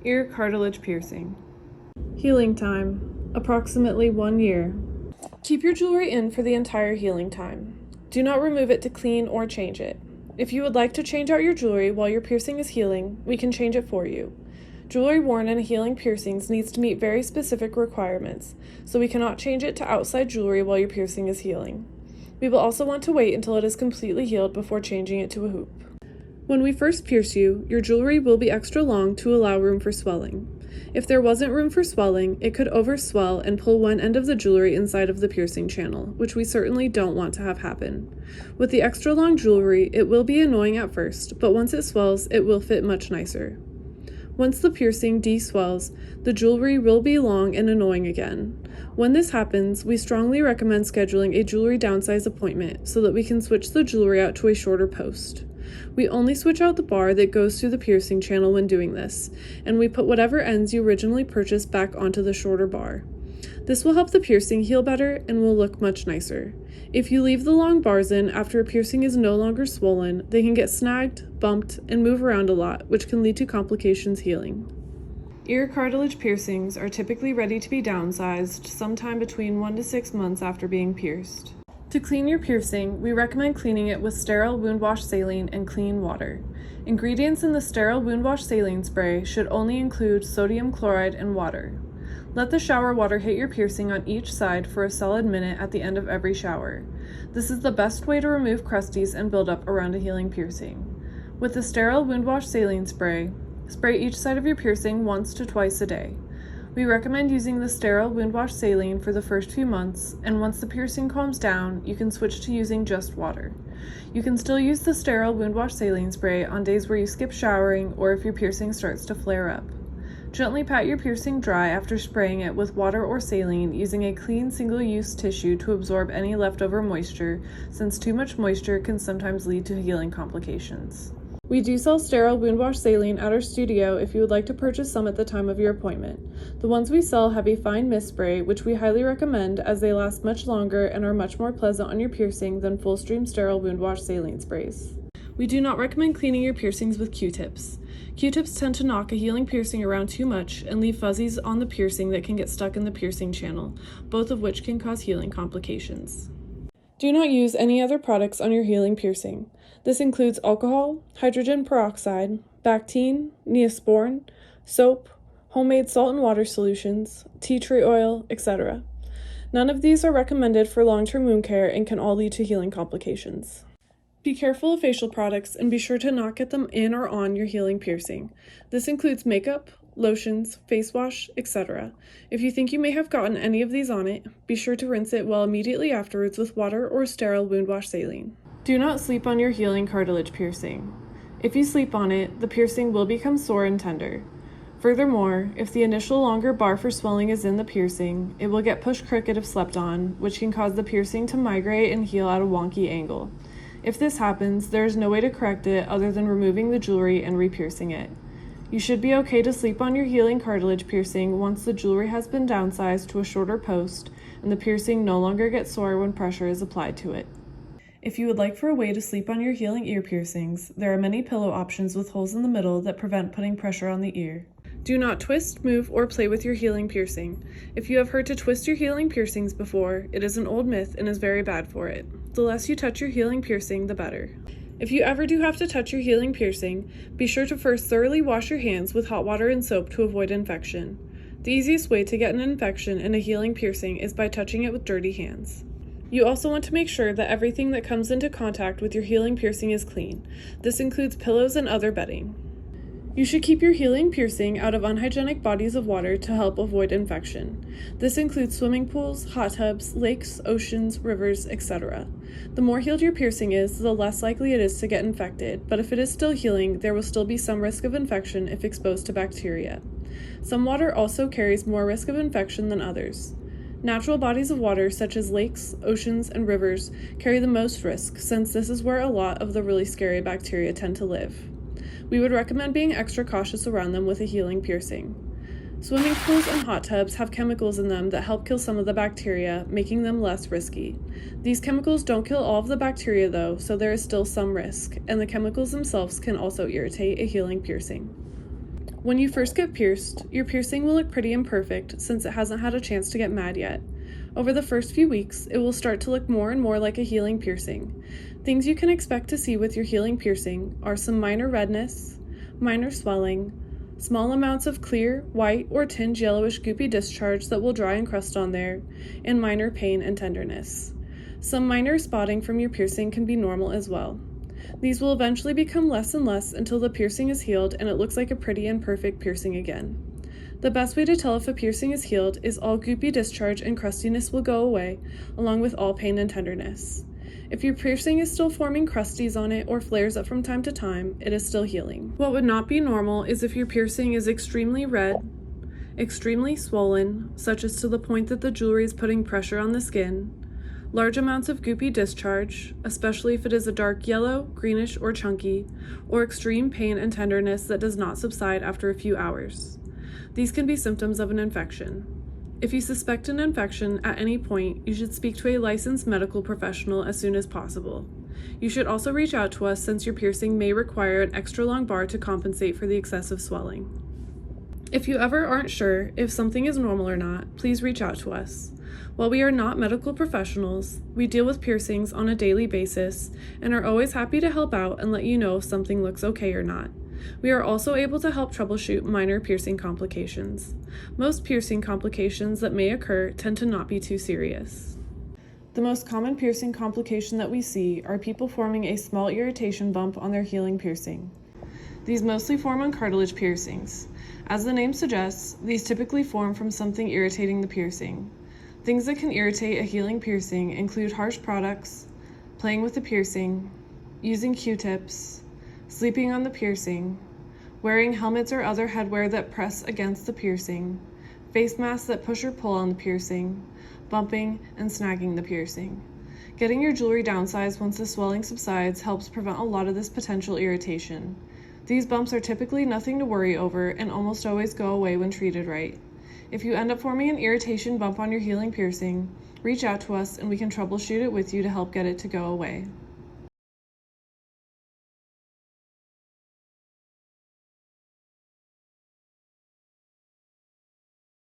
Ear cartilage piercing. Healing time, approximately 1 year. Keep your jewelry in for the entire healing time. Do not remove it to clean or change it. If you would like to change out your jewelry while your piercing is healing, we can change it for you. Jewelry worn in a healing piercings needs to meet very specific requirements, so we cannot change it to outside jewelry while your piercing is healing. We will also want to wait until it is completely healed before changing it to a hoop. When we first pierce you, your jewelry will be extra long to allow room for swelling. If there wasn't room for swelling, it could overswell and pull one end of the jewelry inside of the piercing channel, which we certainly don't want to have happen. With the extra long jewelry, it will be annoying at first, but once it swells, it will fit much nicer. Once the piercing de-swells, the jewelry will be long and annoying again. When this happens, we strongly recommend scheduling a jewelry downsize appointment so that we can switch the jewelry out to a shorter post. We only switch out the bar that goes through the piercing channel when doing this, and we put whatever ends you originally purchased back onto the shorter bar. This will help the piercing heal better and will look much nicer. If you leave the long bars in after a piercing is no longer swollen, they can get snagged, bumped, and move around a lot, which can lead to complications healing. Ear cartilage piercings are typically ready to be downsized sometime between 1 to 6 months after being pierced. To clean your piercing, we recommend cleaning it with sterile wound wash saline and clean water. Ingredients in the sterile wound wash saline spray should only include sodium chloride and water. Let the shower water hit your piercing on each side for a solid minute at the end of every shower. This is the best way to remove crusties and buildup around a healing piercing. With the sterile wound wash saline spray, spray each side of your piercing once to twice a day. We recommend using the sterile wound wash saline for the first few months, and once the piercing calms down, you can switch to using just water. You can still use the sterile wound wash saline spray on days where you skip showering or if your piercing starts to flare up. Gently pat your piercing dry after spraying it with water or saline using a clean single-use tissue to absorb any leftover moisture, since too much moisture can sometimes lead to healing complications. We do sell sterile wound wash saline at our studio if you would like to purchase some at the time of your appointment. The ones we sell have a fine mist spray, which we highly recommend as they last much longer and are much more pleasant on your piercing than full stream sterile wound wash saline sprays. We do not recommend cleaning your piercings with Q-tips. Q-tips tend to knock a healing piercing around too much and leave fuzzies on the piercing that can get stuck in the piercing channel, both of which can cause healing complications. Do not use any other products on your healing piercing. This includes alcohol, hydrogen peroxide, Bactine, Neosporin, soap, homemade salt and water solutions, tea tree oil, etc. None of these are recommended for long-term wound care and can all lead to healing complications. Be careful of facial products and be sure to not get them in or on your healing piercing. This includes makeup, lotions, face wash, etc. If you think you may have gotten any of these on it, be sure to rinse it well immediately afterwards with water or sterile wound wash saline. Do not sleep on your healing cartilage piercing. If you sleep on it, the piercing will become sore and tender. Furthermore, if the initial longer bar for swelling is in the piercing, it will get pushed crooked if slept on, which can cause the piercing to migrate and heal at a wonky angle. If this happens, there is no way to correct it other than removing the jewelry and re-piercing it. You should be okay to sleep on your healing cartilage piercing once the jewelry has been downsized to a shorter post and the piercing no longer gets sore when pressure is applied to it. If you would like for a way to sleep on your healing ear piercings, there are many pillow options with holes in the middle that prevent putting pressure on the ear. Do not twist, move, or play with your healing piercing. If you have heard to twist your healing piercings before, it is an old myth and is very bad for it. The less you touch your healing piercing, the better. If you ever do have to touch your healing piercing, be sure to first thoroughly wash your hands with hot water and soap to avoid infection. The easiest way to get an infection in a healing piercing is by touching it with dirty hands. You also want to make sure that everything that comes into contact with your healing piercing is clean. This includes pillows and other bedding. You should keep your healing piercing out of unhygienic bodies of water to help avoid infection. This includes swimming pools, hot tubs, lakes, oceans, rivers, etc. The more healed your piercing is, the less likely it is to get infected, but if it is still healing, there will still be some risk of infection if exposed to bacteria. Some water also carries more risk of infection than others. Natural bodies of water such as lakes, oceans, and rivers carry the most risk since this is where a lot of the really scary bacteria tend to live. We would recommend being extra cautious around them with a healing piercing. Swimming pools and hot tubs have chemicals in them that help kill some of the bacteria, making them less risky. These chemicals don't kill all of the bacteria though, so there is still some risk, and the chemicals themselves can also irritate a healing piercing. When you first get pierced, your piercing will look pretty imperfect since it hasn't had a chance to get mad yet. Over the first few weeks, it will start to look more and more like a healing piercing. Things you can expect to see with your healing piercing are some minor redness, minor swelling, small amounts of clear, white, or tinged yellowish goopy discharge that will dry and crust on there, and minor pain and tenderness. Some minor spotting from your piercing can be normal as well. These will eventually become less and less until the piercing is healed and it looks like a pretty and perfect piercing again. The best way to tell if a piercing is healed is all goopy discharge and crustiness will go away, along with all pain and tenderness. If your piercing is still forming crusties on it or flares up from time to time, it is still healing. What would not be normal is if your piercing is extremely red, extremely swollen, such as to the point that the jewelry is putting pressure on the skin, large amounts of goopy discharge, especially if it is a dark yellow, greenish, or chunky, or extreme pain and tenderness that does not subside after a few hours. These can be symptoms of an infection. If you suspect an infection at any point, you should speak to a licensed medical professional as soon as possible. You should also reach out to us since your piercing may require an extra long bar to compensate for the excessive swelling. If you ever aren't sure if something is normal or not, please reach out to us. While we are not medical professionals, we deal with piercings on a daily basis and are always happy to help out and let you know if something looks okay or not. We are also able to help troubleshoot minor piercing complications. Most piercing complications that may occur tend to not be too serious. The most common piercing complication that we see are people forming a small irritation bump on their healing piercing. These mostly form on cartilage piercings. As the name suggests, these typically form from something irritating the piercing. Things that can irritate a healing piercing include harsh products, playing with the piercing, using Q-tips, sleeping on the piercing, wearing helmets or other headwear that press against the piercing, face masks that push or pull on the piercing, bumping and snagging the piercing. Getting your jewelry downsized once the swelling subsides helps prevent a lot of this potential irritation. These bumps are typically nothing to worry over and almost always go away when treated right. If you end up forming an irritation bump on your healing piercing, reach out to us and we can troubleshoot it with you to help get it to go away.